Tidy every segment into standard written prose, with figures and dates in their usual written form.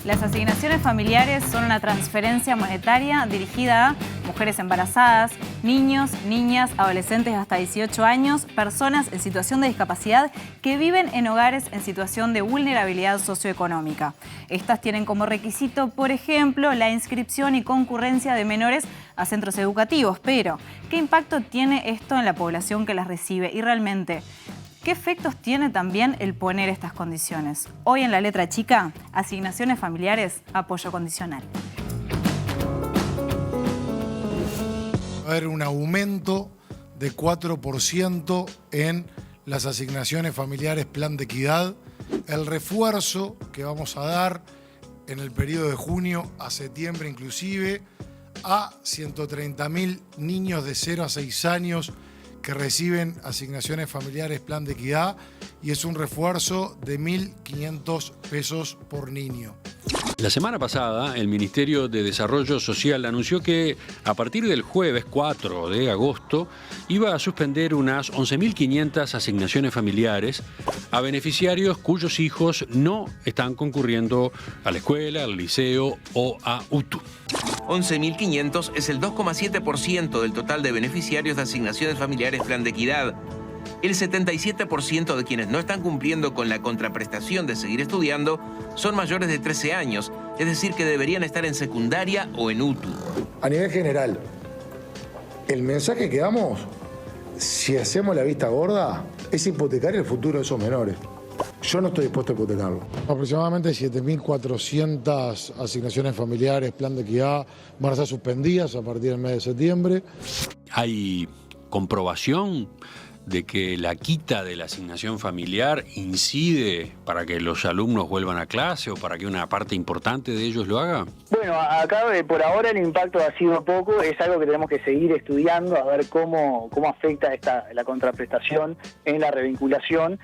Las asignaciones familiares son una transferencia monetaria dirigida a mujeres embarazadas, niños, niñas, adolescentes hasta 18 años, personas en situación de discapacidad que viven en hogares en situación de vulnerabilidad socioeconómica. Estas tienen como requisito, por ejemplo, la inscripción y concurrencia de menores a centros educativos. Pero, ¿qué impacto tiene esto en la población que las recibe? Y realmente, ¿qué efectos tiene también el poner estas condiciones? Hoy en La Letra Chica, asignaciones familiares, apoyo condicional. Va a haber un aumento de 4% en las asignaciones familiares Plan de Equidad. El refuerzo que vamos a dar en el periodo de junio a septiembre inclusive a 130.000 niños de 0 a 6 años que reciben asignaciones familiares Plan de Equidad, y es un refuerzo de 1.500 pesos por niño. La semana pasada, el Ministerio de Desarrollo Social anunció que a partir del jueves 4 de agosto iba a suspender unas 11.500 asignaciones familiares a beneficiarios cuyos hijos no están concurriendo a la escuela, al liceo o a UTU. 11.500 es el 2,7% del total de beneficiarios de asignaciones familiares Plan de Equidad. El 77% de quienes no están cumpliendo con la contraprestación de seguir estudiando son mayores de 13 años, es decir, que deberían estar en secundaria o en UTU. A nivel general, el mensaje que damos, si hacemos la vista gorda, es hipotecar el futuro de esos menores. Yo no estoy dispuesto a hipotecarlo. Aproximadamente 7.400 asignaciones familiares, Plan de Equidad, van a ser suspendidas a partir del mes de septiembre. ¿Hay comprobación de que la quita de la asignación familiar incide para que los alumnos vuelvan a clase o para que una parte importante de ellos lo haga? Bueno, acá por ahora el impacto ha sido poco, es algo que tenemos que seguir estudiando, a ver cómo afecta la contraprestación en la revinculación.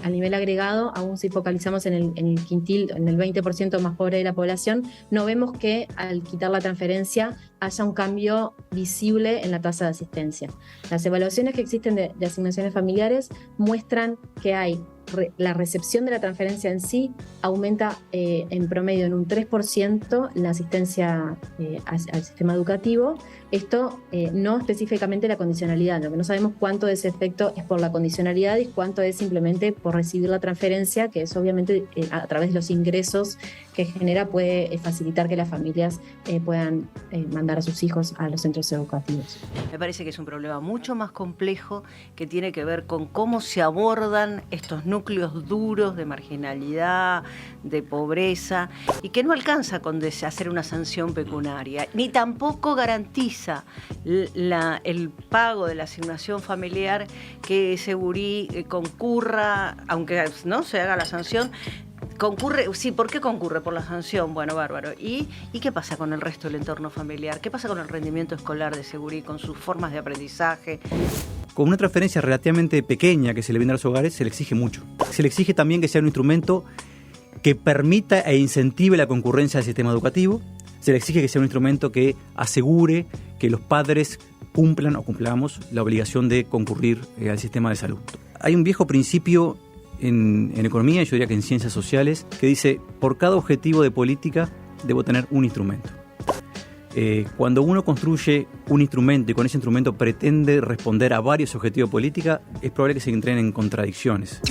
A nivel agregado, aún si focalizamos en el quintil, en el 20% más pobre de la población, no vemos que al quitar la transferencia haya un cambio visible en la tasa de asistencia. Las evaluaciones que existen de asignaciones familiares muestran que la recepción de la transferencia en sí aumenta en promedio en un 3% la asistencia al sistema educativo. Esto no específicamente la condicionalidad. Lo que no sabemos cuánto de ese efecto es por la condicionalidad y cuánto es simplemente por recibir la transferencia, que es obviamente a través de los ingresos que genera puede facilitar que las familias puedan mandar a sus hijos a los centros educativos. Me parece que es un problema mucho más complejo que tiene que ver con cómo se abordan estos núcleos duros de marginalidad, de pobreza, y que no alcanza con hacer una sanción pecuniaria, ni tampoco garantiza el pago de la asignación familiar que ese gurí concurra, aunque no se haga la sanción. Concurre, sí, ¿por qué concurre? Por la sanción, bueno, bárbaro. ¿Y qué pasa con el resto del entorno familiar? ¿Qué pasa con el rendimiento escolar de ese gurí, con sus formas de aprendizaje? Con una transferencia relativamente pequeña que se le brinda a los hogares, se le exige mucho. Se le exige también que sea un instrumento que permita e incentive la concurrencia al sistema educativo. Se le exige que sea un instrumento que asegure que los padres cumplan o cumplamos la obligación de concurrir al sistema de salud. Hay un viejo principio en economía, yo diría que en ciencias sociales, que dice: por cada objetivo de política debo tener un instrumento. Cuando uno construye un instrumento y con ese instrumento pretende responder a varios objetivos de política, es probable que se entren en contradicciones.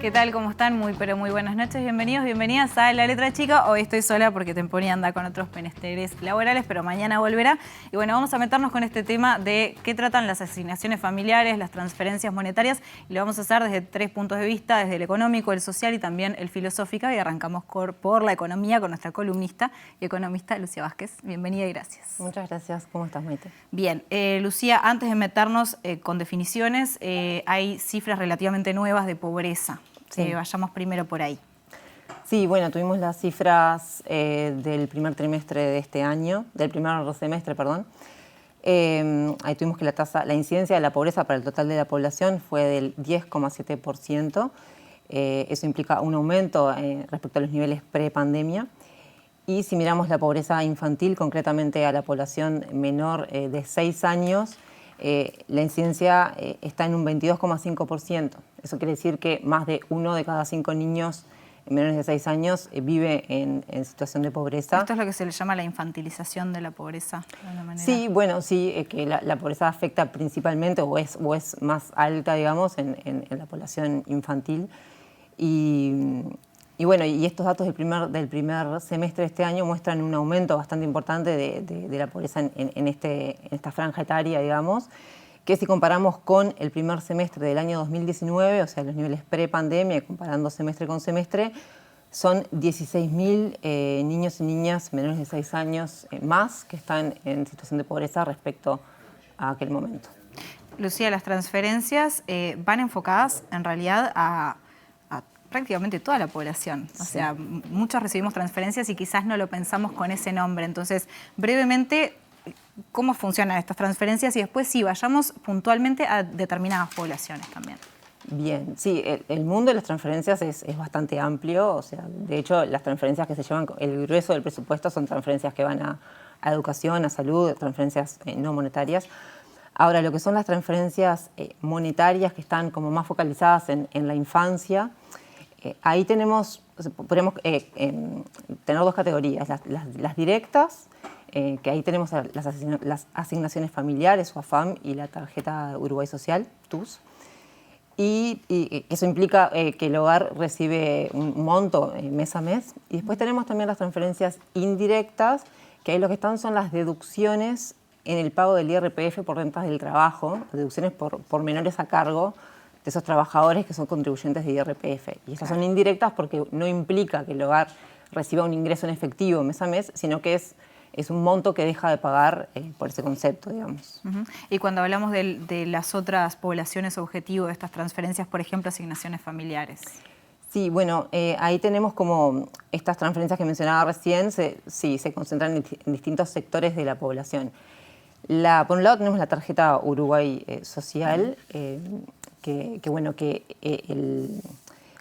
¿Qué tal? ¿Cómo están? Muy buenas noches. Bienvenidos, bienvenidas a La Letra Chica. Hoy estoy sola porque Temponi anda con otros menesteres laborales, pero mañana volverá. Y bueno, vamos a meternos con este tema de qué tratan las asignaciones familiares, las transferencias monetarias. Y lo vamos a hacer desde 3 puntos de vista, desde el económico, el social y también el filosófico. Y arrancamos por la economía con nuestra columnista y economista Lucía Vázquez. Bienvenida y gracias. Muchas gracias. ¿Cómo estás, Maite? Bien, Lucía, antes de meternos con definiciones, hay cifras relativamente nuevas de pobreza. Sí. Vayamos primero por ahí. Sí, bueno, tuvimos las cifras del primer trimestre de este año, del primer semestre, perdón. Ahí tuvimos que la incidencia de la pobreza para el total de la población fue del 10,7%. Eso implica un aumento respecto a los niveles pre-pandemia. Y si miramos la pobreza infantil, concretamente a la población menor de 6 años, la incidencia está en un 22,5%. Eso quiere decir que más de 1 de cada 5 niños menores de 6 años vive en situación de pobreza. Esto es lo que se le llama la infantilización de la pobreza, de alguna manera. Sí, bueno, sí, que la pobreza afecta principalmente o es más alta, digamos, en la población infantil. Y bueno, y estos datos del primer semestre de este año muestran un aumento bastante importante de la pobreza en esta franja etaria, digamos, que si comparamos con el primer semestre del año 2019, o sea, los niveles pre-pandemia, comparando semestre con semestre, son 16.000 niños y niñas menores de 6 años más que están en situación de pobreza respecto a aquel momento. Lucía, las transferencias van enfocadas en realidad a prácticamente toda la población. O sea, muchos recibimos transferencias y quizás no lo pensamos con ese nombre. Entonces, brevemente, ¿cómo funcionan estas transferencias? Y después sí, vayamos puntualmente a determinadas poblaciones también. Bien, sí, el mundo de las transferencias es bastante amplio. O sea, de hecho, las transferencias que se llevan, el grueso del presupuesto son transferencias que van a educación, a salud, transferencias no monetarias. Ahora, lo que son las transferencias monetarias que están como más focalizadas en la infancia, ahí podemos tener dos categorías, las directas, que ahí tenemos las asignaciones familiares o AFAM y la tarjeta Uruguay Social, TUS, y eso implica que el hogar recibe un monto mes a mes. Y después tenemos también las transferencias indirectas, que ahí lo que están son las deducciones en el pago del IRPF por rentas del trabajo, deducciones por menores a cargo de esos trabajadores que son contribuyentes de IRPF. Y estas son indirectas porque no implica que el hogar reciba un ingreso en efectivo mes a mes, sino que es un monto que deja de pagar por ese concepto, digamos. Y cuando hablamos de las otras poblaciones objetivo de estas transferencias, por ejemplo, asignaciones familiares. Sí, bueno, ahí tenemos como estas transferencias que mencionaba recién, se concentran en distintos sectores de la población. Por un lado tenemos la tarjeta Uruguay Social, que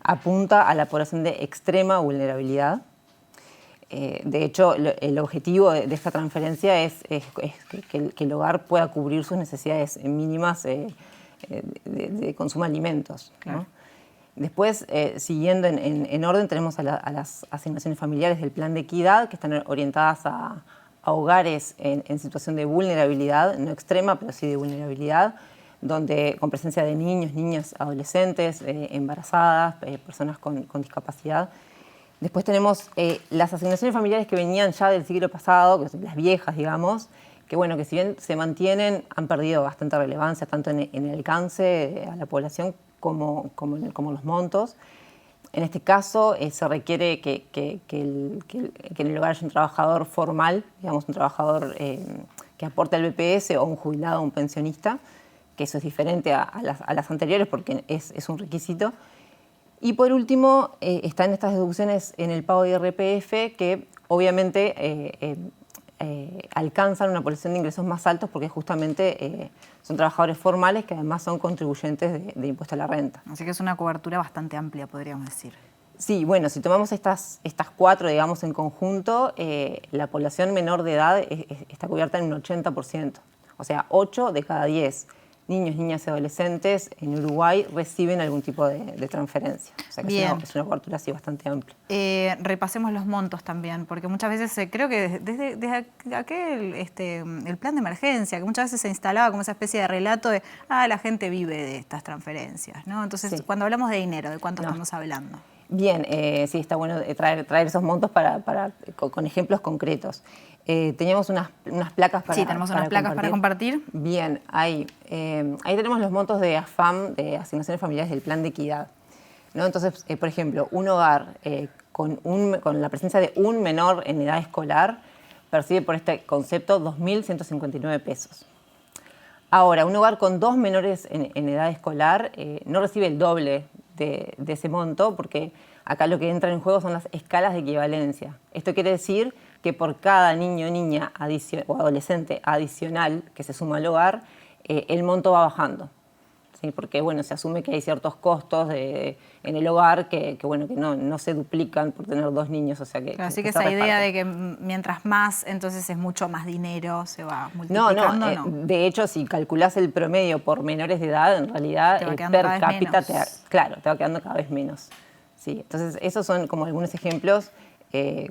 apunta a la población de extrema vulnerabilidad. De hecho, el objetivo de esta transferencia es que el hogar pueda cubrir sus necesidades mínimas de consumo de alimentos, ¿no? Claro. Después, siguiendo en orden, tenemos a las asignaciones familiares del Plan de Equidad, que están orientadas a hogares en situación de vulnerabilidad, no extrema, pero sí de vulnerabilidad, con presencia de niños, niñas, adolescentes, embarazadas, personas con discapacidad. Después tenemos las asignaciones familiares que venían ya del siglo pasado, que son las viejas, digamos, que si bien se mantienen, han perdido bastante relevancia, tanto en el alcance a la población como los montos. En este caso se requiere que en el hogar haya un trabajador formal, digamos un trabajador que aporte al BPS o un jubilado o un pensionista, que eso es diferente a las anteriores porque es un requisito. Y por último, están estas deducciones en el pago de IRPF que obviamente alcanzan una población de ingresos más altos porque justamente son trabajadores formales que además son contribuyentes de impuesto a la renta. Así que es una cobertura bastante amplia, podríamos decir. Sí, bueno, si tomamos estas cuatro, digamos, en conjunto, la población menor de edad está cubierta en un 80%. O sea, 8 de cada 10 niños, niñas y adolescentes en Uruguay reciben algún tipo de transferencia. O sea que es una cobertura así bastante amplia. Repasemos los montos también, porque muchas veces creo que desde aquel el plan de emergencia, que muchas veces se instalaba como esa especie de relato de la gente vive de estas transferencias, ¿no? Entonces, sí. Cuando hablamos de dinero, ¿de cuánto estamos hablando? Bien, sí, está bueno traer esos montos con ejemplos concretos. Teníamos unas placas para Sí, tenemos unas placas para compartir. Bien, ahí tenemos los montos de AFAM, de asignaciones familiares del Plan de Equidad, ¿no? Entonces, por ejemplo, un hogar con la presencia de un menor en edad escolar percibe por este concepto 2.159 pesos. Ahora, un hogar con 2 menores en edad escolar no recibe el doble de ese monto porque acá lo que entra en juego son las escalas de equivalencia. Esto quiere decir que por cada niño o niña o adolescente adicional que se suma al hogar, el monto va bajando. ¿sí? Porque bueno, se asume que hay ciertos costos en el hogar que no se duplican por tener 2 niños. O sea que, claro, así que se esa idea reparten. de que mientras más, entonces es mucho más dinero, se va multiplicando, No. De hecho, si calculás el promedio por menores de edad, en realidad Te va quedando per cada vez cápita menos. te va quedando cada vez menos. Sí, entonces esos son como algunos ejemplos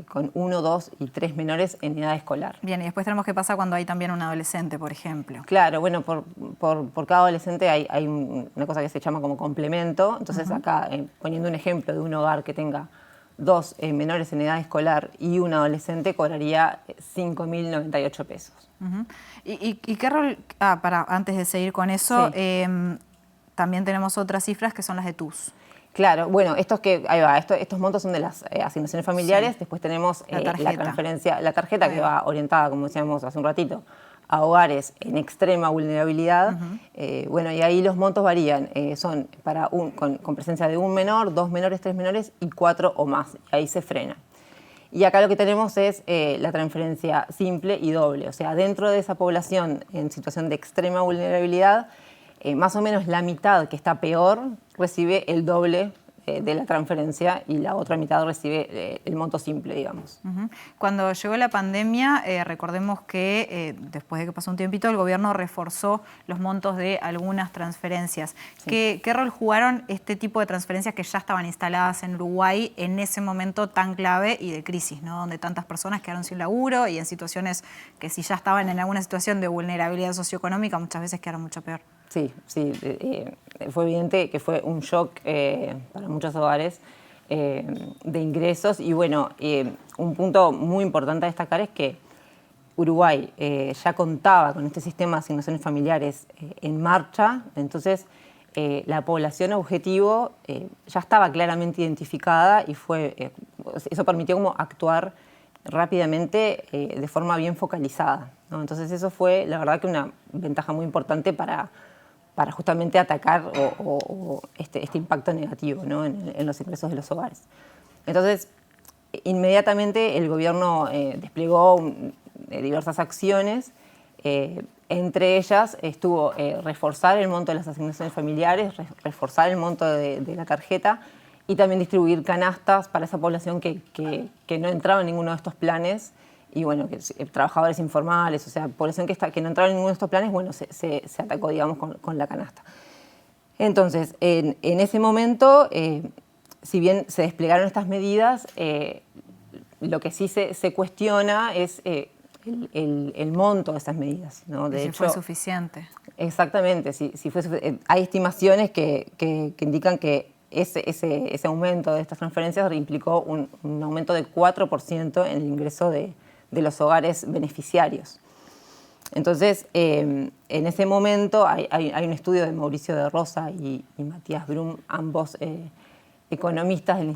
con 1, 2 y 3 menores en edad escolar. Bien, y después tenemos qué pasa cuando hay también un adolescente, por ejemplo. Claro, bueno, por cada adolescente hay una cosa que se llama como complemento. Entonces acá, poniendo un ejemplo de un hogar que tenga 2 menores en edad escolar y un adolescente, cobraría 5.098 pesos. ¿Y qué rol, antes de seguir con eso, también tenemos otras cifras que son las de TUS? Claro, bueno, estos montos son de las asignaciones familiares. Después tenemos la tarjeta que va orientada, como decíamos hace un ratito, a hogares en extrema vulnerabilidad. Bueno, y ahí los montos varían. Son con presencia de un menor, 2 menores, 3 menores y 4 o más. Ahí se frena. Y acá lo que tenemos es la transferencia simple y doble. O sea, dentro de esa población en situación de extrema vulnerabilidad, más o menos la mitad que está peor recibe el doble de la transferencia y la otra mitad recibe el monto simple, digamos. Cuando llegó la pandemia, recordemos que después de que pasó un tiempito, el gobierno reforzó los montos de algunas transferencias. Sí. ¿Qué rol jugaron este tipo de transferencias que ya estaban instaladas en Uruguay en ese momento tan clave y de crisis, ¿no? Donde tantas personas quedaron sin laburo y en situaciones que si ya estaban en alguna situación de vulnerabilidad socioeconómica, muchas veces quedaron mucho peor? Sí, fue evidente que fue un shock para muchos hogares de ingresos. Y bueno, un punto muy importante a destacar es que Uruguay ya contaba con este sistema de asignaciones familiares en marcha. Entonces, la población objetivo ya estaba claramente identificada y eso permitió como actuar rápidamente de forma bien focalizada, ¿no? Entonces eso fue, la verdad, que una ventaja muy importante para justamente atacar este impacto negativo, ¿no? en los ingresos de los hogares. Entonces, inmediatamente el gobierno desplegó diversas acciones. Entre ellas estuvo reforzar el monto de las asignaciones familiares, reforzar el monto de la tarjeta y también distribuir canastas para esa población que no entraba en ninguno de estos planes. Y bueno, trabajadores informales, o sea, población que no entraba en ninguno de estos planes, bueno, se atacó, digamos, con la canasta. Entonces, en ese momento, si bien se desplegaron estas medidas, lo que sí se cuestiona es el monto de esas medidas, ¿no? De hecho, fue suficiente. Exactamente, hay estimaciones que indican que ese aumento de estas transferencias implicó un aumento de 4% en el ingreso de los hogares beneficiarios. Entonces, en ese momento hay un estudio de Mauricio de Rosa y Matías Brum, ambos economistas del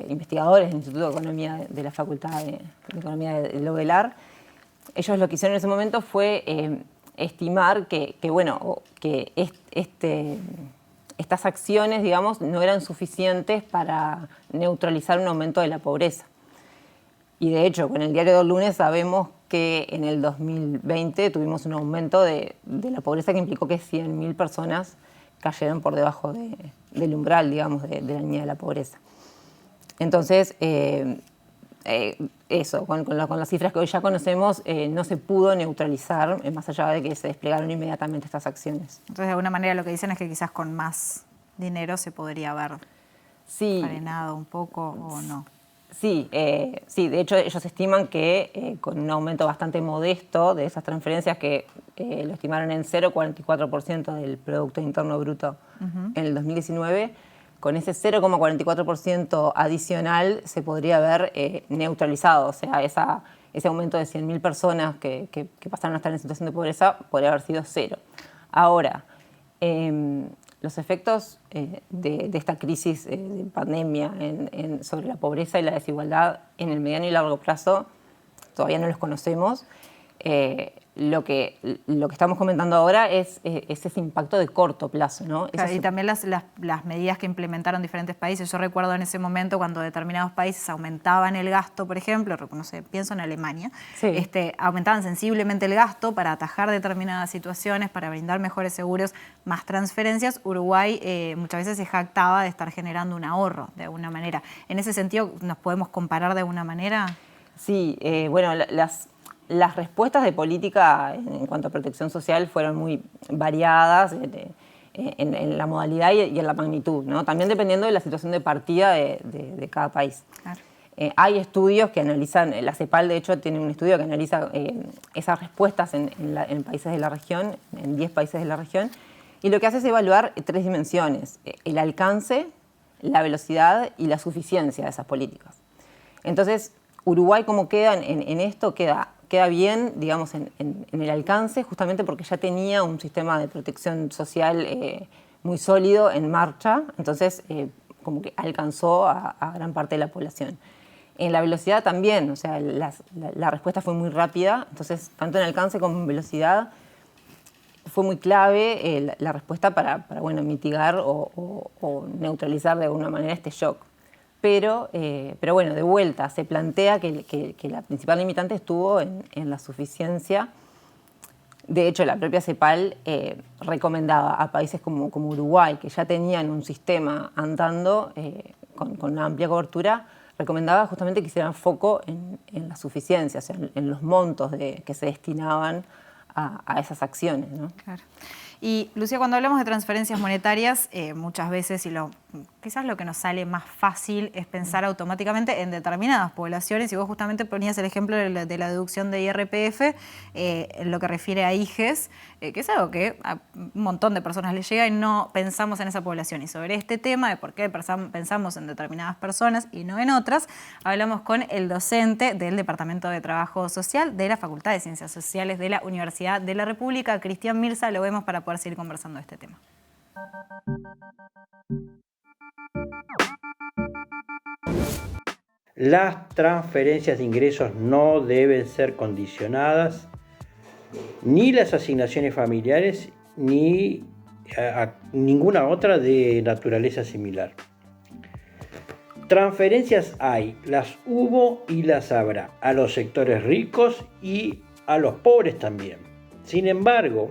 investigadores del Instituto de Economía de la Facultad de Economía de Lobelar. Ellos lo que hicieron en ese momento fue estimar que estas acciones, digamos, no eran suficientes para neutralizar un aumento de la pobreza. Y de hecho, con el diario del lunes sabemos que en el 2020 tuvimos un aumento de la pobreza que implicó que 100.000 personas cayeron por debajo del umbral, digamos, de la línea de la pobreza. Entonces, con las cifras que hoy ya conocemos, no se pudo neutralizar, más allá de que se desplegaron inmediatamente estas acciones. Entonces, de alguna manera lo que dicen es que quizás con más dinero se podría haber frenado un poco o no. Sí, de hecho ellos estiman que con un aumento bastante modesto de esas transferencias que lo estimaron en 0,44% del Producto Interno Bruto en el 2019, con ese 0,44% adicional se podría haber neutralizado. O sea, ese aumento de 100.000 personas que pasaron a estar en situación de pobreza podría haber sido cero. Ahora, los efectos de esta crisis de pandemia sobre la pobreza y la desigualdad en el mediano y largo plazo todavía no los conocemos. lo que estamos comentando ahora es ese impacto de corto plazo, ¿no? Claro, y también las medidas que implementaron diferentes países. Yo recuerdo en ese momento cuando determinados países aumentaban el gasto, por ejemplo, no sé, pienso en Alemania, sí. Aumentaban sensiblemente el gasto para atajar determinadas situaciones, para brindar mejores seguros, más transferencias. Uruguay muchas veces se jactaba de estar generando un ahorro de alguna manera. En ese sentido, ¿nos podemos comparar de alguna manera? Sí, bueno, las respuestas de política en cuanto a protección social fueron muy variadas en la modalidad y en la magnitud, ¿no? También dependiendo de la situación de partida de cada país. Claro. Hay estudios que analizan, la CEPAL de hecho tiene un estudio que analiza esas respuestas en países de la región, en 10 países de la región, y lo que hace es evaluar 3 dimensiones: el alcance, la velocidad y la suficiencia de esas políticas. Entonces, Uruguay, como queda en esto, queda bien, digamos, en el alcance, justamente porque ya tenía un sistema de protección social muy sólido en marcha, entonces como que alcanzó a gran parte de la población. En la velocidad también, o sea, la respuesta fue muy rápida, entonces tanto en alcance como en velocidad fue muy clave la respuesta para bueno, mitigar o neutralizar de alguna manera este shock. Pero bueno, de vuelta, se plantea que la principal limitante estuvo en la suficiencia. De hecho, la propia CEPAL recomendaba a países como Uruguay, que ya tenían un sistema andando con una amplia cobertura, recomendaba justamente que hicieran foco en la suficiencia, o sea, en los montos que se destinaban a esas acciones, ¿no? Claro. Y, Lucía, cuando hablamos de transferencias monetarias, muchas veces, quizás lo que nos sale más fácil es pensar automáticamente en determinadas poblaciones, y vos justamente ponías el ejemplo de la deducción de IRPF en lo que refiere a IGES, que es algo que a un montón de personas les llega y no pensamos en esa población. Y sobre este tema de por qué pensamos en determinadas personas y no en otras, hablamos con el docente del Departamento de Trabajo Social de la Facultad de Ciencias Sociales de la Universidad de la República, Cristian Mirza. Lo vemos para poder seguir conversando de este tema. Las transferencias de ingresos no deben ser condicionadas ni las asignaciones familiares ni a ninguna otra de naturaleza similar. Transferencias hay, las hubo y las habrá, a los sectores ricos y a los pobres también. Sin embargo,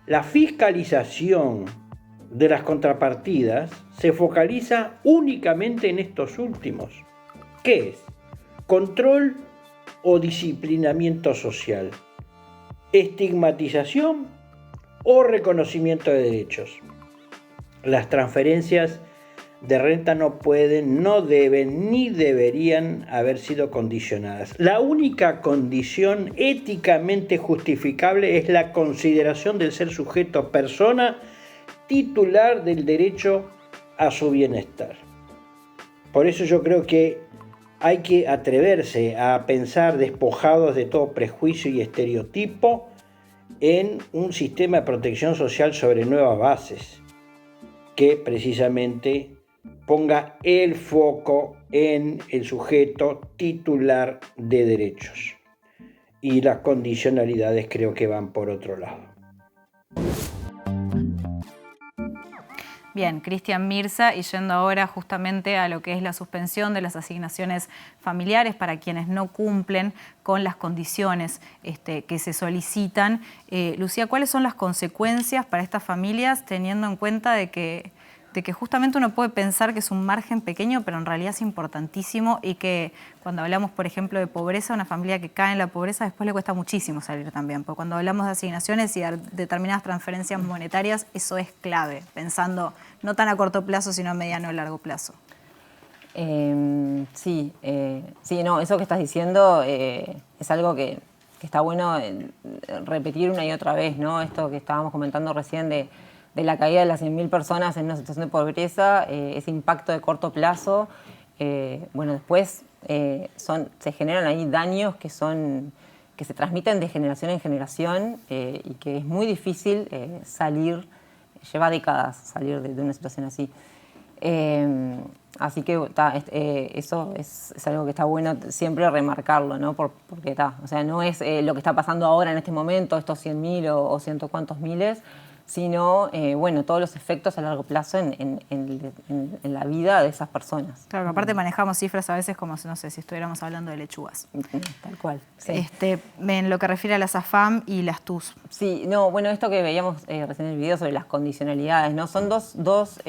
la fiscalización de las contrapartidas se focaliza únicamente en estos últimos. ¿Qué es? Control o disciplinamiento social, estigmatización o reconocimiento de derechos. Las transferencias de renta no pueden, no deben ni deberían haber sido condicionadas. La única condición éticamente justificable es la consideración del ser sujeto persona titular del derecho a su bienestar. Por eso yo creo que hay que atreverse a pensar despojados de todo prejuicio y estereotipo en un sistema de protección social sobre nuevas bases, que precisamente ponga el foco en el sujeto titular de derechos. Y las condicionalidades creo que van por otro lado. Bien, Cristian Mirza, y yendo ahora justamente a lo que es la suspensión de las asignaciones familiares para quienes no cumplen con las condiciones que se solicitan. Lucía, ¿cuáles son las consecuencias para estas familias teniendo en cuenta de que justamente uno puede pensar que es un margen pequeño, pero en realidad es importantísimo, y que cuando hablamos, por ejemplo, de pobreza, una familia que cae en la pobreza después le cuesta muchísimo salir también? Porque cuando hablamos de asignaciones y de determinadas transferencias monetarias, eso es clave, pensando no tan a corto plazo, sino a mediano o largo plazo. Sí, no, eso que estás diciendo es algo que está bueno repetir una y otra vez, ¿no? Esto que estábamos comentando recién de la caída de las 100.000 personas en una situación de pobreza, ese impacto de corto plazo. Bueno, después se generan ahí daños que se transmiten de generación en generación y que es muy difícil salir, lleva décadas salir de una situación así. Así que eso es algo que está bueno siempre remarcarlo, ¿no? Porque o sea, no es lo que está pasando ahora en este momento, estos 100.000 o ciento cuantos miles, sino, bueno, todos los efectos a largo plazo en la vida de esas personas. Claro, aparte manejamos cifras a veces como, no sé, si estuviéramos hablando de lechugas. Tal cual. Sí. En lo que refiere a las AFAM y las TUS. Sí, no, bueno, esto que veíamos recién en el video sobre las condicionalidades, ¿no? Son dos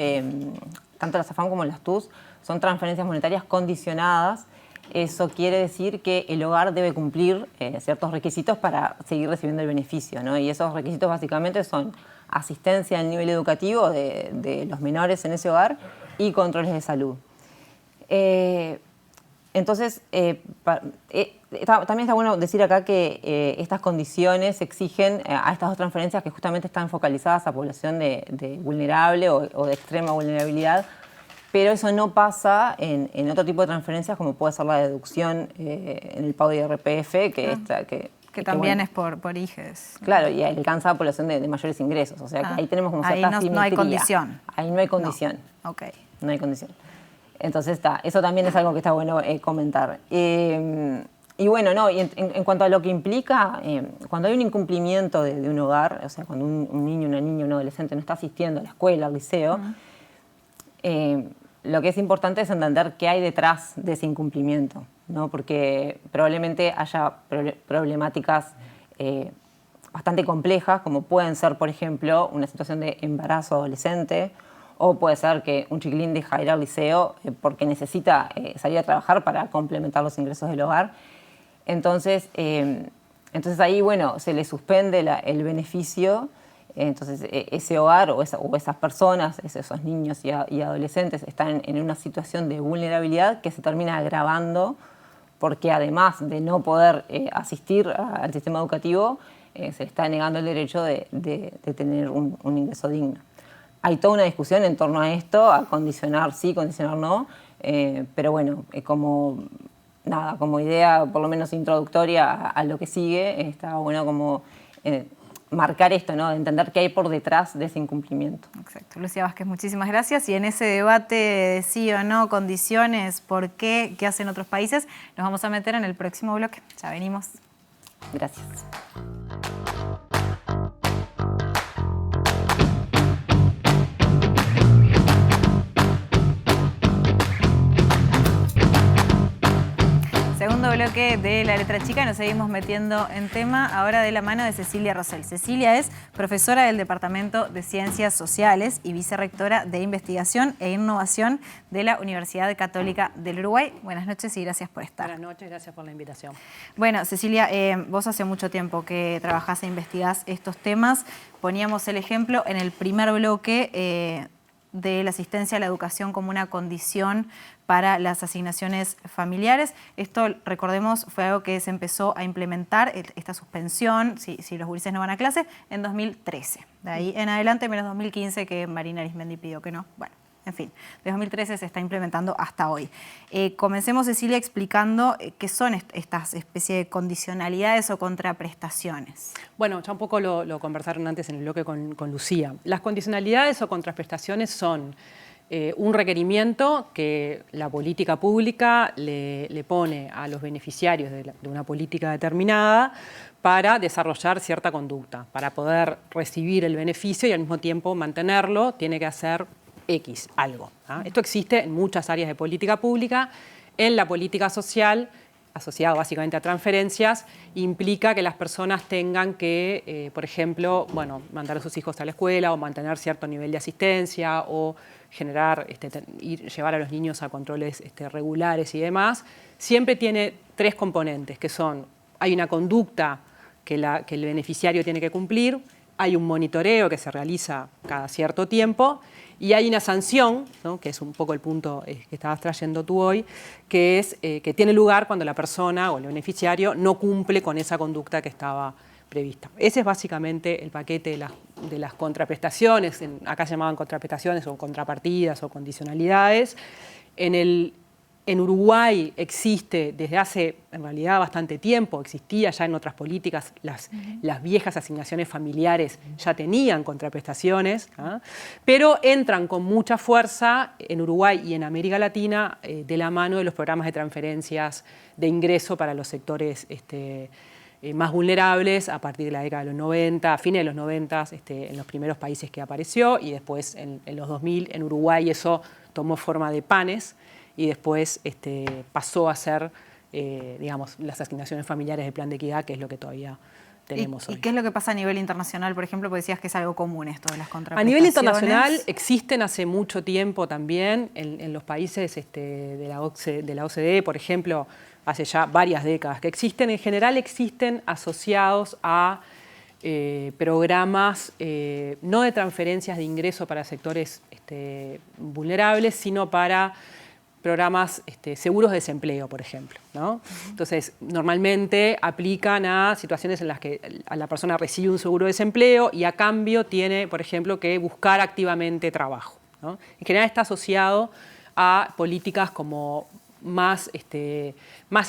tanto las AFAM como las TUS, son transferencias monetarias condicionadas. Eso quiere decir que el hogar debe cumplir ciertos requisitos para seguir recibiendo el beneficio, ¿no? Y esos requisitos básicamente son asistencia al nivel educativo de los menores en ese hogar y controles de salud. Entonces, también está bueno decir acá que estas condiciones exigen a estas dos transferencias que justamente están focalizadas a población de vulnerable o de extrema vulnerabilidad, pero eso no pasa en otro tipo de transferencias como puede ser la deducción en el pago de IRPF, que también bueno, es por IGES. Claro, y alcanza a población de mayores ingresos, o sea que ahí tenemos como cierta simetría. No hay condición. Ahí no hay condición. No. Ok. No hay condición. Entonces eso también es algo que está bueno comentar. Y bueno, no, y en cuanto a lo que implica, cuando hay un incumplimiento de un hogar, o sea, cuando un niño, una niña, un adolescente no está asistiendo a la escuela, al liceo, lo que es importante es entender qué hay detrás de ese incumplimiento, ¿no? Porque probablemente haya problemáticas bastante complejas, como pueden ser, por ejemplo, una situación de embarazo adolescente, o puede ser que un chiquilín deja de ir al liceo porque necesita salir a trabajar para complementar los ingresos del hogar. Entonces ahí, bueno, se le suspende el beneficio. Entonces ese hogar o esas personas, esos niños y adolescentes están en una situación de vulnerabilidad que se termina agravando porque además de no poder asistir al sistema educativo, se está negando el derecho de tener un ingreso digno. Hay toda una discusión en torno a esto, a condicionar sí, condicionar no, pero bueno, como idea por lo menos introductoria a lo que sigue, está bueno como marcar esto, ¿no? De entender qué hay por detrás de ese incumplimiento. Exacto. Lucía Vázquez, muchísimas gracias. Y en ese debate de sí o no, condiciones, por qué hacen otros países, nos vamos a meter en el próximo bloque. Ya venimos. Gracias. Segundo bloque de La Letra Chica, nos seguimos metiendo en tema ahora de la mano de Cecilia Rosell. Cecilia es profesora del Departamento de Ciencias Sociales y vicerrectora de Investigación e Innovación de la Universidad Católica del Uruguay. Buenas noches y gracias por estar. Buenas noches, gracias por la invitación. Bueno, Cecilia, vos hace mucho tiempo que trabajás e investigás estos temas. Poníamos el ejemplo en el primer bloque de la asistencia a la educación como una condición para las asignaciones familiares. Esto, recordemos, fue algo que se empezó a implementar, esta suspensión, si los gurises no van a clase, en 2013. De ahí en adelante, menos 2015, que Marina Arismendi pidió que no. Bueno, en fin, de 2013 se está implementando hasta hoy. Comencemos, Cecilia, explicando qué son estas especies de condicionalidades o contraprestaciones. Bueno, ya un poco lo conversaron antes en el bloque con Lucía. Las condicionalidades o contraprestaciones son un requerimiento que la política pública le pone a los beneficiarios de una política determinada para desarrollar cierta conducta. Para poder recibir el beneficio y al mismo tiempo mantenerlo, tiene que hacer X, algo. ¿Ah? Esto existe en muchas áreas de política pública. En la política social, asociado básicamente a transferencias, implica que las personas tengan que, por ejemplo, mandar a sus hijos a la escuela o mantener cierto nivel de asistencia o generar, llevar a los niños a controles regulares y demás. Siempre tiene tres componentes, que son, hay una conducta que el beneficiario tiene que cumplir, hay un monitoreo que se realiza cada cierto tiempo y hay una sanción, ¿no? Que es un poco el punto que estabas trayendo tú hoy, que es que tiene lugar cuando la persona o el beneficiario no cumple con esa conducta que estaba prevista. Ese es básicamente el paquete de las contraprestaciones, acá se llamaban contraprestaciones o contrapartidas o condicionalidades. En el En Uruguay existe desde hace, en realidad, bastante tiempo, existía ya en otras políticas, las viejas asignaciones familiares ya tenían contraprestaciones, pero entran con mucha fuerza en Uruguay y en América Latina de la mano de los programas de transferencias de ingreso para los sectores más vulnerables a partir de la década de los 90, a fines de los 90, en los primeros países que apareció, y después en los 2000 en Uruguay eso tomó forma de PANES, y después pasó a ser, digamos, las asignaciones familiares del Plan de Equidad, que es lo que todavía tenemos hoy. ¿Y qué es lo que pasa a nivel internacional, por ejemplo? Porque decías que es algo común esto de las contraprestaciones. A nivel internacional existen hace mucho tiempo también en los países de la OCDE, por ejemplo, hace ya varias décadas que existen. En general existen asociados a programas no de transferencias de ingreso para sectores vulnerables, sino para programas seguros de desempleo, por ejemplo, ¿no? Entonces, normalmente aplican a situaciones en las que la persona recibe un seguro de desempleo y a cambio tiene, por ejemplo, que buscar activamente trabajo, ¿no? En general está asociado a políticas como más en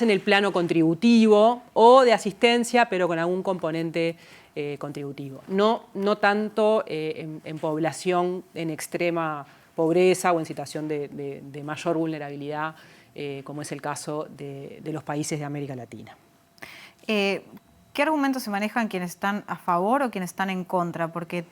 el plano contributivo o de asistencia, pero con algún componente contributivo. No tanto en población en extrema pobreza o en situación de mayor vulnerabilidad, como es el caso de los países de América Latina. ¿Qué argumentos se manejan quienes están a favor o quienes están en contra? Porque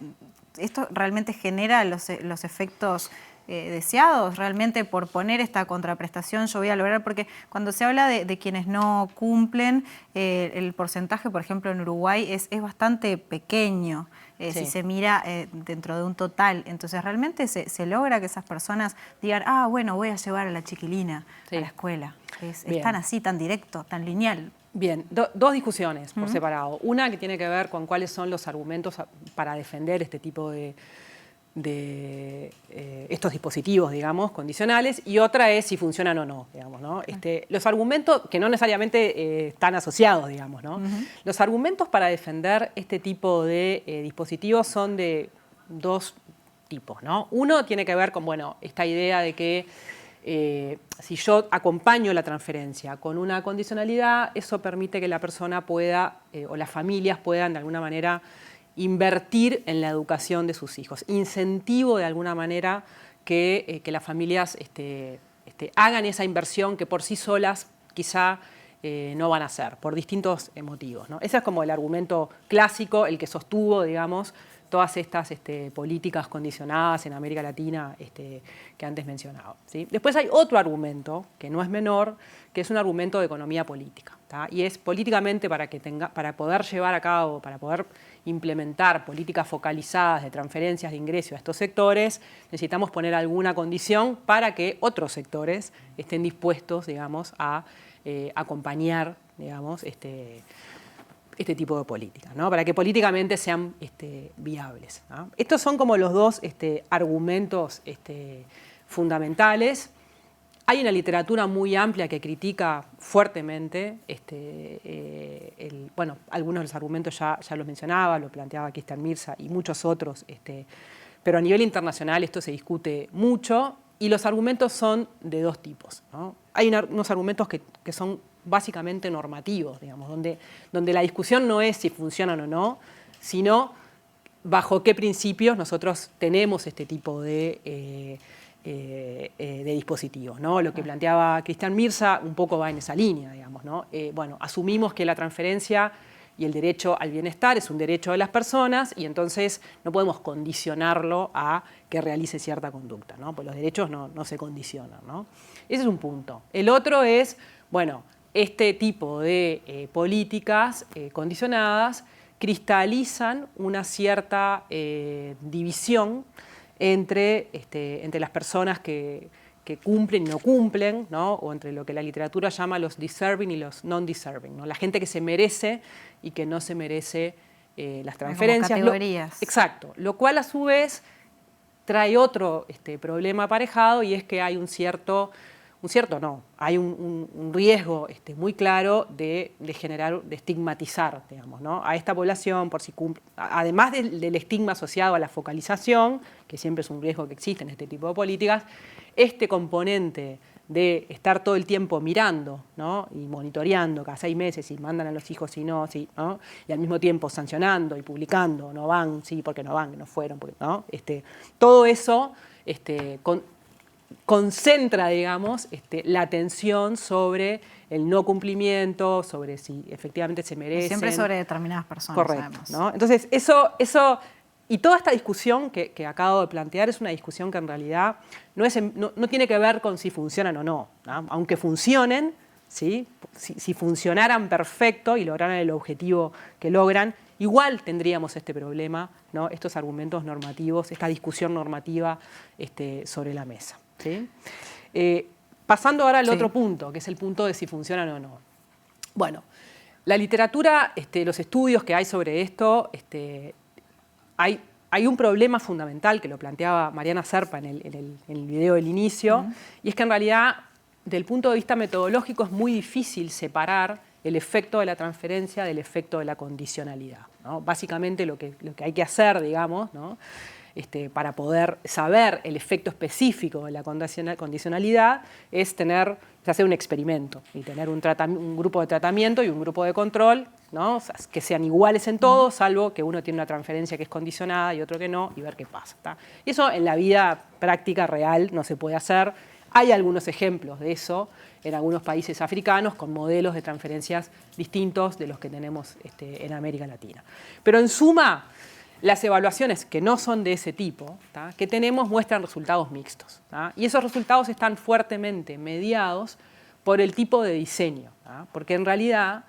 esto realmente genera los efectos deseados. Realmente por poner esta contraprestación yo voy a lograr, porque cuando se habla de quienes no cumplen, el porcentaje, por ejemplo, en Uruguay es bastante pequeño. Si se mira dentro de un total. Entonces, realmente se logra que esas personas digan, bueno, voy a llevar a la chiquilina a la escuela. Es tan así, tan directo, tan lineal. Bien, dos discusiones por separado. Una que tiene que ver con cuáles son los argumentos para defender este tipo de estos dispositivos, digamos, condicionales, y otra es si funcionan o no, digamos, ¿no? Los argumentos que no necesariamente están asociados, digamos, ¿no? Los argumentos para defender este tipo de dispositivos son de dos tipos, ¿no? Uno tiene que ver con, bueno, esta idea de que si yo acompaño la transferencia con una condicionalidad, eso permite que la persona pueda, o las familias puedan de alguna manera invertir en la educación de sus hijos. Incentivo de alguna manera que las familias hagan esa inversión que por sí solas quizá no van a hacer, por distintos motivos, ¿no? Ese es como el argumento clásico, el que sostuvo, digamos, todas estas políticas condicionadas en América Latina que antes mencionaba, ¿sí? Después hay otro argumento, que no es menor, que es un argumento de economía política, ¿tá? Y es políticamente para poder llevar a cabo, para poder implementar políticas focalizadas de transferencias de ingresos a estos sectores, necesitamos poner alguna condición para que otros sectores estén dispuestos, digamos, a acompañar, digamos, este tipo de políticas, ¿no? Para que políticamente sean viables, ¿no? Estos son como los dos argumentos fundamentales. Hay una literatura muy amplia que critica fuertemente, bueno, algunos de los argumentos ya los mencionaba, lo planteaba Cristian Mirza y muchos otros, pero a nivel internacional esto se discute mucho y los argumentos son de dos tipos, ¿no? Hay unos argumentos que son básicamente normativos, digamos, donde la discusión no es si funcionan o no, sino bajo qué principios nosotros tenemos este tipo de dispositivos, ¿no? Lo que planteaba Cristian Mirza un poco va en esa línea, digamos, ¿no? Bueno, asumimos que la transferencia y el derecho al bienestar es un derecho de las personas y entonces no podemos condicionarlo a que realice cierta conducta, ¿no? Pues los derechos no se condicionan, ¿no? Ese es un punto. El otro es, bueno, este tipo de políticas condicionadas cristalizan una cierta división entre las personas que cumplen y no cumplen, ¿no? O entre lo que la literatura llama los deserving y los non-deserving, ¿no? La gente que se merece y que no se merece las transferencias. Como categorías. Exacto. Lo cual, a su vez, trae otro problema aparejado y es que hay hay un riesgo muy claro de generar, de estigmatizar, digamos, ¿no? A esta población por si cumple, además del estigma asociado a la focalización, que siempre es un riesgo que existe en este tipo de políticas, este componente de estar todo el tiempo mirando, ¿no? Y monitoreando cada 6 meses si mandan a los hijos, si no, sí, ¿no? Y al mismo tiempo sancionando y publicando, no van, sí, porque no van, que no fueron, porque, ¿no? Todo eso concentra, digamos, la atención sobre el no cumplimiento, sobre si efectivamente se merecen. Y siempre sobre determinadas personas. Correcto, además. ¿no? Entonces, eso y toda esta discusión que acabo de plantear es una discusión que en realidad no tiene que ver con si funcionan o no. Aunque funcionen, ¿sí? Si funcionaran perfecto y lograran el objetivo que logran, igual tendríamos este problema, ¿no? Estos argumentos normativos, esta discusión normativa sobre la mesa, ¿sí? Pasando ahora al otro punto, que es el punto de si funcionan o no. Bueno, la literatura, los estudios que hay sobre esto, hay un problema fundamental que lo planteaba Mariana Serpa en el video del inicio, y es que en realidad, del punto de vista metodológico, es muy difícil separar el efecto de la transferencia del efecto de la condicionalidad, ¿no? Básicamente lo que hay que hacer, digamos, ¿no? Para poder saber el efecto específico de la condicionalidad es hacer un experimento y tener un grupo de tratamiento y un grupo de control, ¿no? O sea, que sean iguales en todo, salvo que uno tiene una transferencia que es condicionada y otro que no, y ver qué pasa, ¿tá? Y eso en la vida práctica real no se puede hacer. Hay algunos ejemplos de eso en algunos países africanos con modelos de transferencias distintos de los que tenemos en América Latina. Pero en suma, las evaluaciones que no son de ese tipo, ¿tá?, que tenemos muestran resultados mixtos, ¿tá? Y esos resultados están fuertemente mediados por el tipo de diseño, ¿tá? Porque en realidad,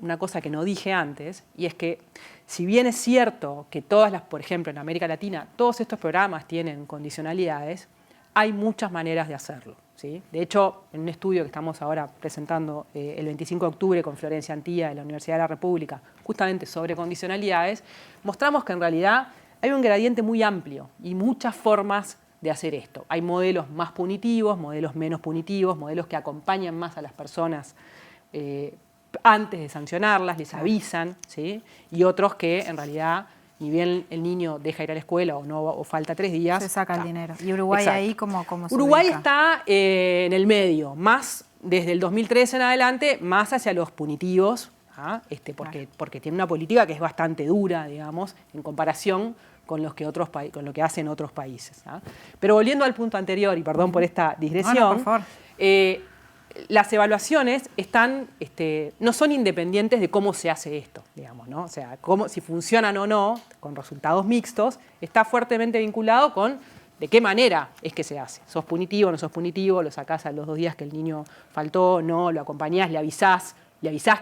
una cosa que no dije antes, y es que si bien es cierto que por ejemplo en América Latina, todos estos programas tienen condicionalidades, hay muchas maneras de hacerlo, ¿sí? De hecho, en un estudio que estamos ahora presentando el 25 de octubre con Florencia Antía de la Universidad de la República, justamente sobre condicionalidades, mostramos que en realidad hay un gradiente muy amplio y muchas formas de hacer esto. Hay modelos más punitivos, modelos menos punitivos, modelos que acompañan más a las personas antes de sancionarlas, les avisan, ¿sí? Y otros que en realidad, ni bien el niño deja ir a la escuela o falta 3 días, se saca el dinero. ¿Y Uruguay ahí cómo se Uruguay ubica? está en el medio, más desde el 2013 en adelante, más hacia los punitivos, ¿ah? Porque tiene una política que es bastante dura, digamos, en comparación con lo que hacen otros países, ¿ah? Pero volviendo al punto anterior, y perdón por esta digresión, No, por favor. las evaluaciones no son independientes de cómo se hace esto, digamos, ¿no? O sea, si funcionan o no, con resultados mixtos, está fuertemente vinculado con de qué manera es que se hace. ¿Sos punitivo, no sos punitivo? ¿Lo sacás a los 2 días que el niño faltó? ¿No? ¿Lo acompañás? ¿Le avisás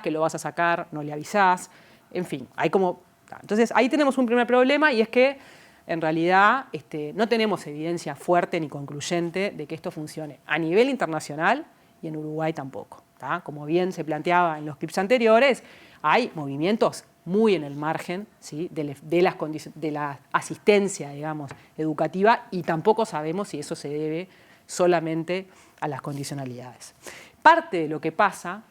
que lo vas a sacar? ¿No le avisás? En fin, hay como... Entonces, ahí tenemos un primer problema, y es que en realidad no tenemos evidencia fuerte ni concluyente de que esto funcione a nivel internacional, y en Uruguay tampoco, ¿tá? Como bien se planteaba en los clips anteriores, hay movimientos muy en el margen, ¿sí?, de la asistencia, digamos, educativa, y tampoco sabemos si eso se debe solamente a las condicionalidades. Parte de lo que pasa,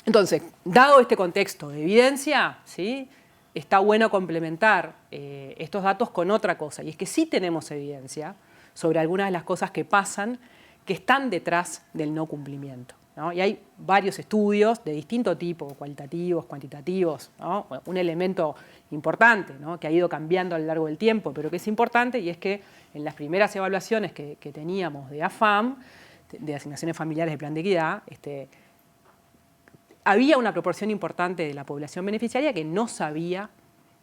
entonces, dado este contexto de evidencia, ¿sí?, está bueno complementar estos datos con otra cosa, y es que sí tenemos evidencia sobre algunas de las cosas que pasan que están detrás del no cumplimiento, ¿no? Y hay varios estudios de distinto tipo, cualitativos, cuantitativos, ¿no? Un elemento importante, ¿no?, que ha ido cambiando a lo largo del tiempo, pero que es importante, y es que en las primeras evaluaciones que teníamos de AFAM, de asignaciones familiares de plan de equidad, había una proporción importante de la población beneficiaria que no sabía,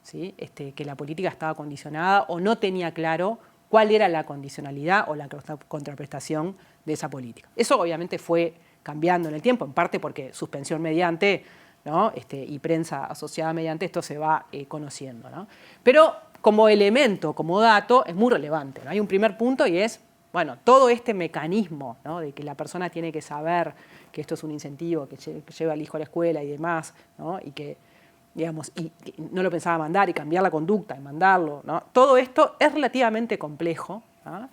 ¿sí?, que la política estaba condicionada o no tenía claro cuál era la condicionalidad o la contraprestación de esa política. Eso obviamente fue cambiando en el tiempo, en parte porque suspensión mediante, ¿no?, y prensa asociada mediante esto se va conociendo, ¿no? Pero como elemento, como dato, es muy relevante, ¿no? Hay un primer punto, y es, bueno, todo este mecanismo, ¿no?, de que la persona tiene que saber que esto es un incentivo, que lleva al hijo a la escuela y demás, ¿no?, y que, digamos, y no lo pensaba mandar, y cambiar la conducta y mandarlo, ¿no? Todo esto es relativamente complejo, ¿no?,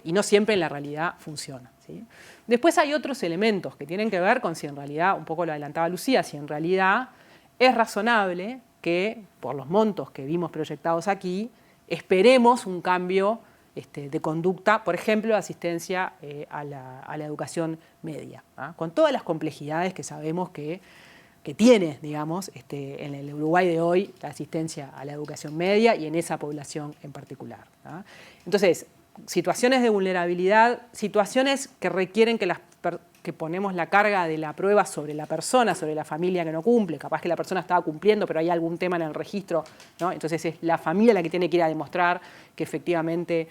y no siempre en la realidad funciona, ¿sí? Después hay otros elementos que tienen que ver con si en realidad, un poco lo adelantaba Lucía, si en realidad es razonable que, por los montos que vimos proyectados aquí, esperemos un cambio de conducta, por ejemplo, asistencia a la educación media, con todas las complejidades que sabemos que tiene, digamos, en el Uruguay de hoy la asistencia a la educación media y en esa población en particular. Entonces, situaciones de vulnerabilidad, situaciones que requieren que ponemos la carga de la prueba sobre la persona, sobre la familia que no cumple, capaz que la persona estaba cumpliendo, pero hay algún tema en el registro, ¿no? Entonces es la familia la que tiene que ir a demostrar que efectivamente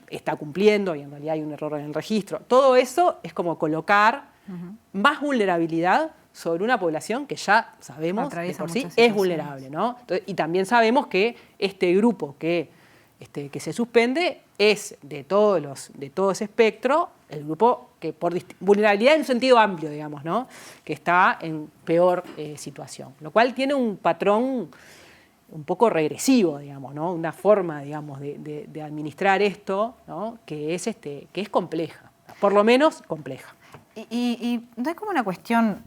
está cumpliendo y en realidad hay un error en el registro. Todo eso es como colocar más vulnerabilidad sobre una población que ya sabemos de por sí es vulnerable, ¿no? Entonces, y también sabemos que este grupo que se suspende es de todo ese espectro, el grupo que por vulnerabilidad en un sentido amplio, digamos, ¿no? Que está en peor situación. Lo cual tiene un patrón un poco regresivo, digamos, ¿no? Una forma, digamos, de administrar esto, ¿no? que es compleja, por lo menos compleja. Y no es como una cuestión,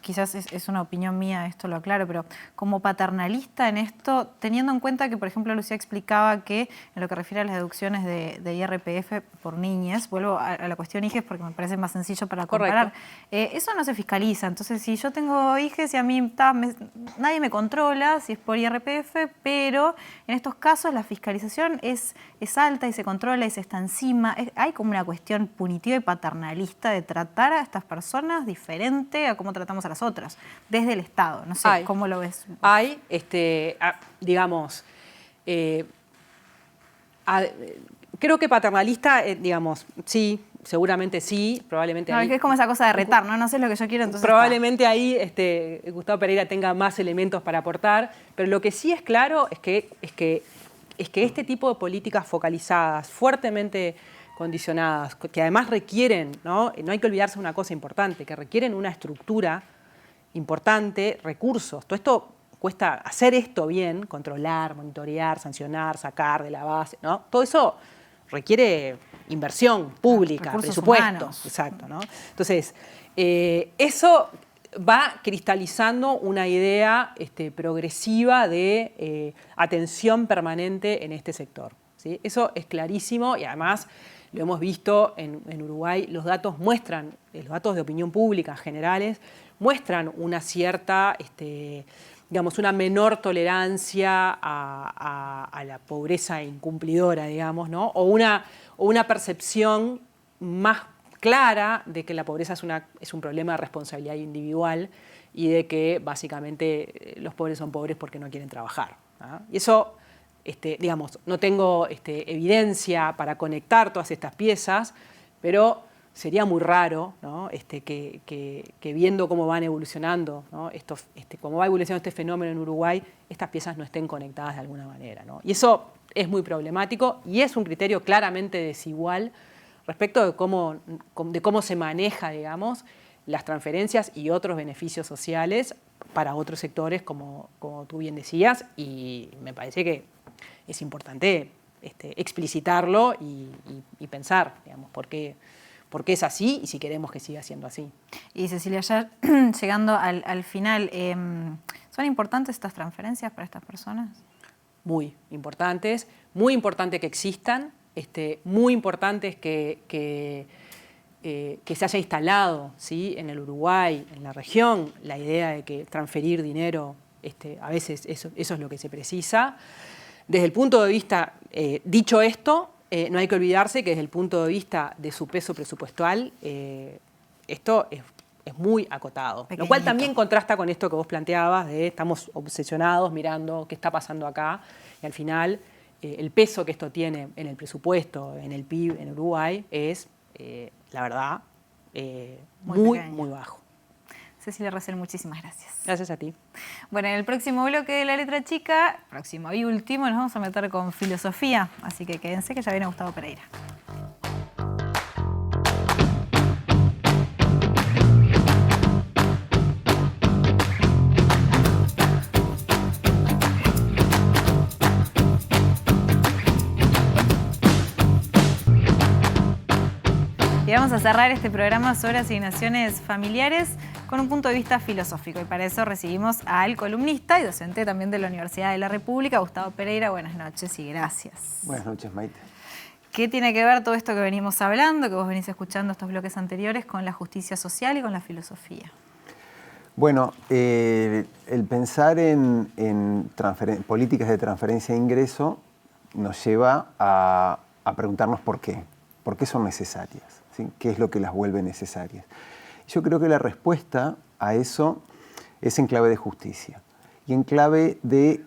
quizás es una opinión mía, esto lo aclaro, pero como paternalista en esto, teniendo en cuenta que, por ejemplo, Lucía explicaba que en lo que refiere a las deducciones de IRPF por niñez, vuelvo a la cuestión hijes porque me parece más sencillo para comparar, eso no se fiscaliza. Entonces, si yo tengo hijes y a mí nadie me controla si es por IRPF, pero en estos casos la fiscalización es alta y se controla y se está encima. Hay como una cuestión punitiva y paternalista de tratar a estas personas diferente a cómo tratamos a las otras, desde el Estado. No sé, ¿cómo lo ves? Hay, digamos, creo que paternalista, digamos, sí, seguramente sí, probablemente no, ahí. Es como esa cosa de retar, ¿no? No sé lo que yo quiero, entonces. Probablemente ahí Gustavo Pereira tenga más elementos para aportar, pero lo que sí es claro es que este tipo de políticas focalizadas, fuertemente condicionadas, que además requieren, no hay que olvidarse de una cosa importante, que requieren una estructura importante, recursos. Todo esto cuesta hacer esto bien, controlar, monitorear, sancionar, sacar de la base, ¿no? Todo eso requiere inversión pública, presupuesto. Humanos. Exacto, ¿no? Entonces, eso va cristalizando una idea progresiva de atención permanente en este sector, ¿sí? Eso es clarísimo y además lo hemos visto en Uruguay, los datos muestran, los datos de opinión pública generales, muestran una cierta, digamos, una menor tolerancia a la pobreza incumplidora, digamos, ¿no? O una percepción más clara de que la pobreza es un problema de responsabilidad individual y de que básicamente los pobres son pobres porque no quieren trabajar, ¿no? Y eso, digamos, no tengo evidencia para conectar todas estas piezas, pero sería muy raro, ¿no? que viendo cómo van evolucionando, ¿no? Cómo va evolucionando este fenómeno en Uruguay, estas piezas no estén conectadas de alguna manera, ¿no? Y eso es muy problemático y es un criterio claramente desigual respecto de cómo se maneja, digamos, las transferencias y otros beneficios sociales para otros sectores, como tú bien decías, y me parece que es importante explicitarlo y pensar, digamos, por qué es así y si queremos que siga siendo así. Y Cecilia, ya llegando al final, ¿son importantes estas transferencias para estas personas? Muy importantes, muy importante que existan, muy importante que se haya instalado, ¿sí? En el Uruguay, en la región, la idea de que transferir dinero, a veces eso es lo que se precisa. Desde el punto de vista, dicho esto, no hay que olvidarse que desde el punto de vista de su peso presupuestal, esto es muy acotado. Pequeñito. Lo cual también contrasta con esto que vos planteabas, de estamos obsesionados mirando qué está pasando acá, y al final el peso que esto tiene en el presupuesto, en el PIB, en Uruguay, es, la verdad, muy bajo. Cecilia Rosell, muchísimas gracias. Gracias a ti. Bueno, en el próximo bloque de La Letra Chica, próximo y último, nos vamos a meter con filosofía, así que quédense que ya viene Gustavo Pereira. Y vamos a cerrar este programa sobre asignaciones familiares con un punto de vista filosófico. Y para eso recibimos al columnista y docente también de la Universidad de la República, Gustavo Pereira. Buenas noches y gracias. Buenas noches, Maite. ¿Qué tiene que ver todo esto que venimos hablando, que vos venís escuchando estos bloques anteriores, con la justicia social y con la filosofía? Bueno, el pensar en políticas de transferencia de ingreso nos lleva a preguntarnos por qué son necesarias, ¿sí? ¿Qué es lo que las vuelve necesarias? Yo creo que la respuesta a eso es en clave de justicia y en clave de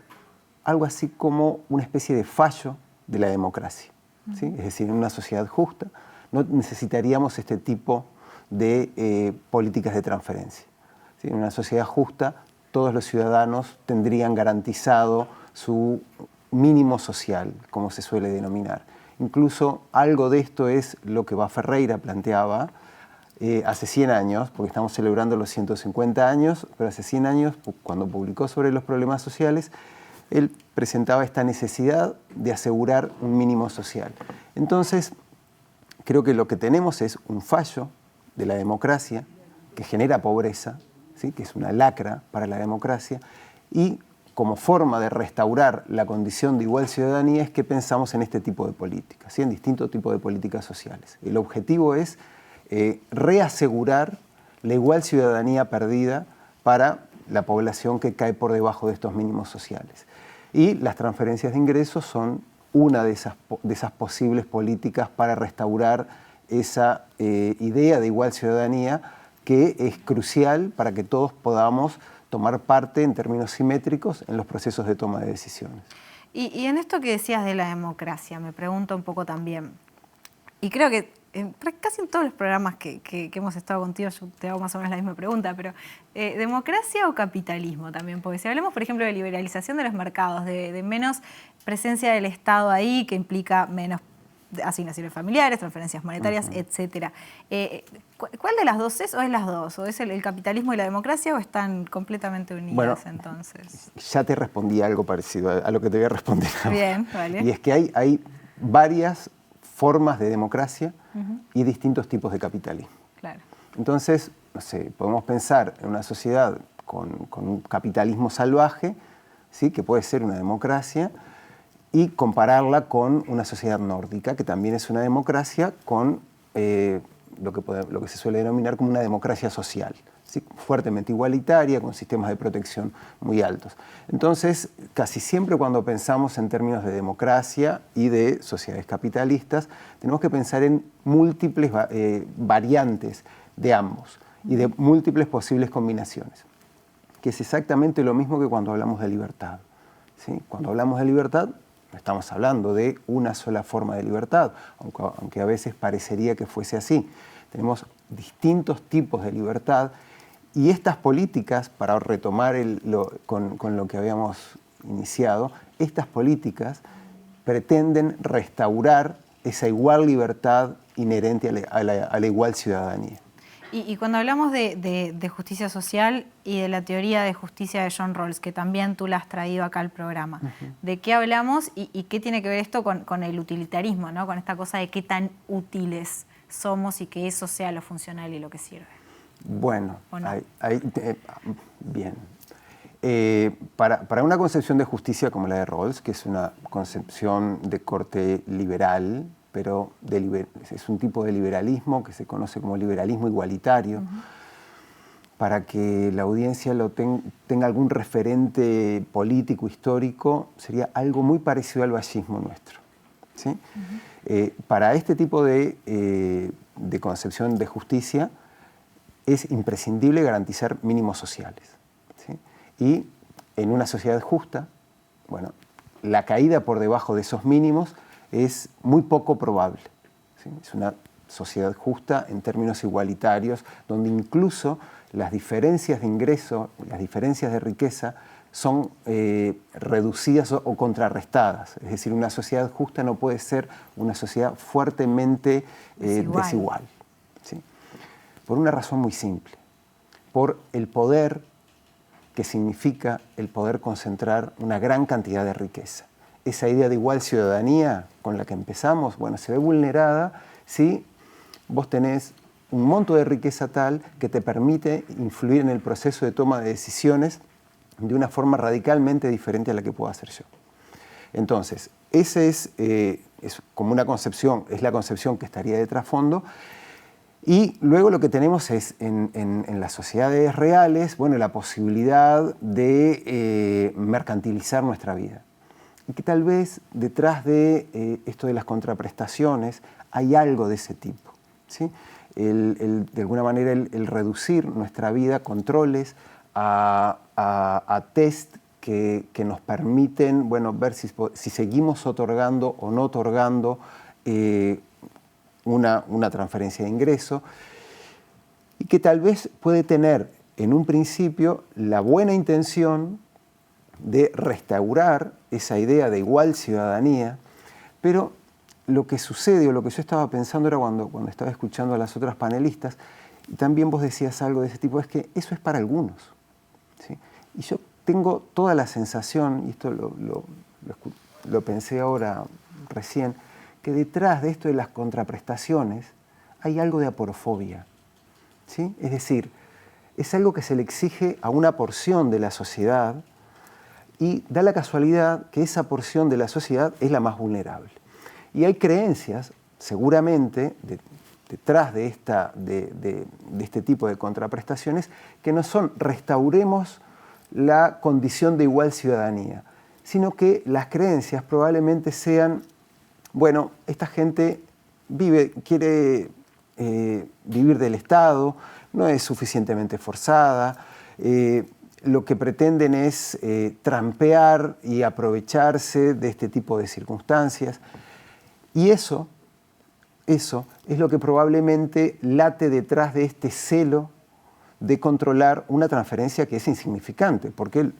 algo así como una especie de fallo de la democracia, ¿sí? Es decir, en una sociedad justa no necesitaríamos este tipo de políticas de transferencia. ¿Sí? En una sociedad justa, todos los ciudadanos tendrían garantizado su mínimo social, como se suele denominar. Incluso algo de esto es lo que Ferreira planteaba hace 100 años, porque estamos celebrando los 150 años, pero hace 100 años, cuando publicó sobre los problemas sociales, él presentaba esta necesidad de asegurar un mínimo social. Entonces, creo que lo que tenemos es un fallo de la democracia que genera pobreza, ¿sí? Que es una lacra para la democracia, y como forma de restaurar la condición de igual ciudadanía es que pensamos en este tipo de políticas, ¿sí? En distintos tipos de políticas sociales. El objetivo es reasegurar la igual ciudadanía perdida para la población que cae por debajo de estos mínimos sociales. Y las transferencias de ingresos son una de esas posibles políticas para restaurar esa idea de igual ciudadanía que es crucial para que todos podamos tomar parte en términos simétricos en los procesos de toma de decisiones. Y en esto que decías de la democracia, me pregunto un poco también, y creo que casi en todos los programas que hemos estado contigo yo te hago más o menos la misma pregunta, pero ¿democracia o capitalismo también? Porque si hablamos, por ejemplo, de liberalización de los mercados, de menos presencia del Estado ahí, que implica menos asignaciones familiares, transferencias monetarias, etcétera. ¿Cuál de las dos es o es las dos? ¿O es el capitalismo y la democracia o están completamente unidas, bueno, entonces? Ya te respondí algo parecido a lo que te voy a responder ahora. Bien, vale. Y es que hay varias formas de democracia y distintos tipos de capitalismo. Claro. Entonces, no sé, podemos pensar en una sociedad con un capitalismo salvaje, ¿sí? Que puede ser una democracia, y compararla con una sociedad nórdica, que también es una democracia con lo que se suele denominar como una democracia social, ¿sí? Fuertemente igualitaria, con sistemas de protección muy altos. Entonces, casi siempre cuando pensamos en términos de democracia y de sociedades capitalistas, tenemos que pensar en múltiples variantes de ambos y de múltiples posibles combinaciones, que es exactamente lo mismo que cuando hablamos de libertad, ¿sí? Cuando hablamos de libertad, no estamos hablando de una sola forma de libertad, aunque a veces parecería que fuese así. Tenemos distintos tipos de libertad y estas políticas, para retomar con lo que habíamos iniciado, estas políticas pretenden restaurar esa igual libertad inherente a la igual ciudadanía. Y cuando hablamos de justicia social y de la teoría de justicia de John Rawls, que también tú la has traído acá al programa, ¿de qué hablamos y qué tiene que ver esto con el utilitarismo, ¿no? Con esta cosa de qué tan útiles somos y que eso sea lo funcional y lo que sirve? Bueno, no? bien. Para una concepción de justicia como la de Rawls, que es una concepción de corte liberal, pero es un tipo de liberalismo que se conoce como liberalismo igualitario, para que la audiencia tenga algún referente político, histórico, sería algo muy parecido al vallismo nuestro, ¿sí? Para este tipo de concepción de justicia es imprescindible garantizar mínimos sociales, ¿sí? Y en una sociedad justa, bueno, la caída por debajo de esos mínimos es muy poco probable, ¿sí? Es una sociedad justa en términos igualitarios, donde incluso las diferencias de ingreso, las diferencias de riqueza son reducidas o contrarrestadas. Es decir, una sociedad justa no puede ser una sociedad fuertemente desigual, ¿sí? Por una razón muy simple, por el poder que significa el poder concentrar una gran cantidad de riqueza. Esa idea de igual ciudadanía con la que empezamos, bueno, se ve vulnerada si vos tenés un monto de riqueza tal que te permite influir en el proceso de toma de decisiones de una forma radicalmente diferente a la que puedo hacer yo. Entonces, ese es como una concepción, es la concepción que estaría de trasfondo. Y luego lo que tenemos es, en las sociedades reales, bueno, la posibilidad de mercantilizar nuestra vida. Y que tal vez detrás de esto de las contraprestaciones hay algo de ese tipo, ¿sí? De alguna manera el reducir nuestra vida a controles, a test que nos permiten, bueno, ver si seguimos otorgando o no otorgando una transferencia de ingreso, y que tal vez puede tener en un principio la buena intención de restaurar esa idea de igual ciudadanía, pero lo que sucede, o lo que yo estaba pensando era cuando estaba escuchando a las otras panelistas, y también vos decías algo de ese tipo, es que eso es para algunos, ¿sí? Y yo tengo toda la sensación, y esto lo pensé ahora recién, que detrás de esto de las contraprestaciones hay algo de aporofobia, ¿sí? Es decir, es algo que se le exige a una porción de la sociedad, y da la casualidad que esa porción de la sociedad es la más vulnerable. Y hay creencias, seguramente, detrás de este tipo de contraprestaciones, que no son restauremos la condición de igual ciudadanía, sino que las creencias probablemente sean, bueno, esta gente quiere vivir del Estado, no es suficientemente forzada, lo que pretenden es trampear y aprovecharse de este tipo de circunstancias. Y eso es lo que probablemente late detrás de este celo de controlar una transferencia que es insignificante, porque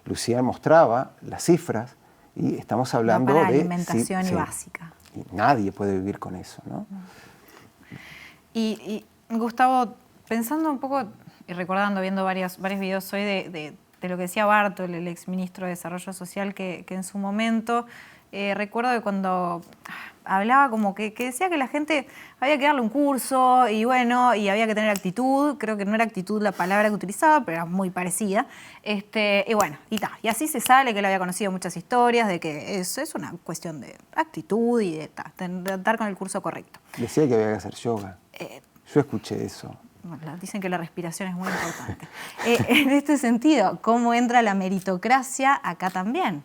Lucía mostraba las cifras y estamos hablando para de alimentación y básica. Y nadie puede vivir con eso, ¿no? Y Gustavo, pensando un poco y recordando, viendo varios videos hoy de lo que decía Bartol, el exministro de Desarrollo Social, que en su momento, recuerdo que cuando hablaba como que decía que la gente había que darle un curso y bueno, y había que tener actitud. Creo que no era actitud la palabra que utilizaba, pero era muy parecida. Y bueno, y así se sale, que él había conocido muchas historias de que eso es una cuestión de actitud y de dar con el curso correcto. Decía que había que hacer yoga. Yo escuché eso. Bueno, dicen que la respiración es muy importante. En este sentido, ¿cómo entra la meritocracia acá también?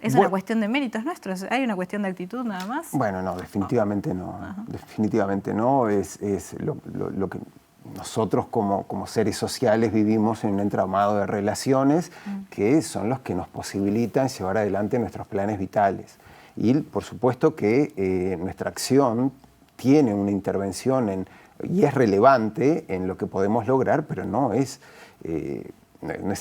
¿Es una cuestión de méritos nuestros? ¿Hay una cuestión de actitud nada más? Bueno, no, definitivamente no. Ajá. Definitivamente no. Es lo que nosotros como seres sociales vivimos en un entramado de relaciones que son los que nos posibilitan llevar adelante nuestros planes vitales. Y por supuesto que nuestra acción tiene una intervención y es relevante en lo que podemos lograr, pero no es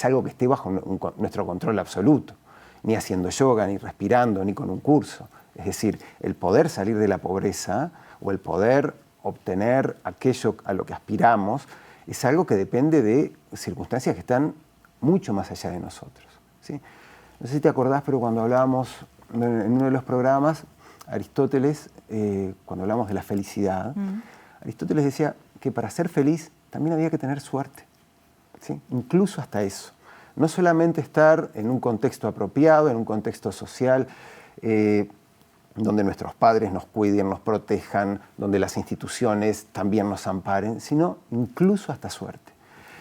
algo que esté bajo nuestro control absoluto, ni haciendo yoga, ni respirando, ni con un curso. Es decir, el poder salir de la pobreza o el poder obtener aquello a lo que aspiramos es algo que depende de circunstancias que están mucho más allá de nosotros, ¿sí? No sé si te acordás, pero cuando hablábamos en uno de los programas, Aristóteles, cuando hablamos de la felicidad, Aristóteles decía que para ser feliz también había que tener suerte, ¿sí? Incluso hasta eso. No solamente estar en un contexto apropiado, en un contexto social, donde nuestros padres nos cuiden, nos protejan, donde las instituciones también nos amparen, sino incluso hasta suerte.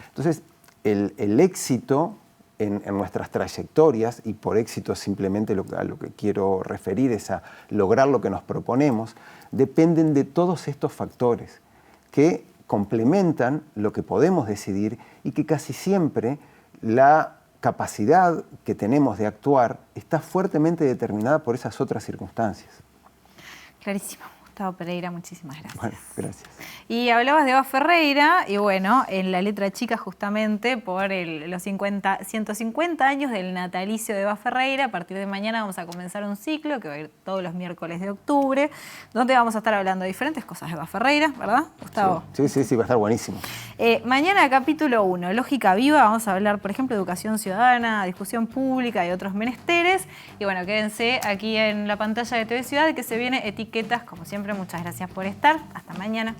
Entonces, el éxito en nuestras trayectorias, y por éxito simplemente a lo que quiero referir es a lograr lo que nos proponemos, dependen de todos estos factores que complementan lo que podemos decidir y que casi siempre la capacidad que tenemos de actuar está fuertemente determinada por esas otras circunstancias. Clarísimo. Gustavo Pereira, muchísimas gracias. Bueno, gracias. Y hablabas de Eva Ferreira, y bueno, en la letra chica justamente por los 150 años del natalicio de Eva Ferreira. A partir de mañana vamos a comenzar un ciclo que va a ir todos los miércoles de octubre, donde vamos a estar hablando de diferentes cosas de Eva Ferreira, ¿verdad, Gustavo? Sí, va a estar buenísimo. Mañana, capítulo 1, Lógica Viva, vamos a hablar, por ejemplo, de educación ciudadana, discusión pública y otros menesteres. Y bueno, quédense aquí en la pantalla de TV Ciudad, que se viene Etiquetas, como siempre, siempre, muchas gracias por estar. Hasta mañana.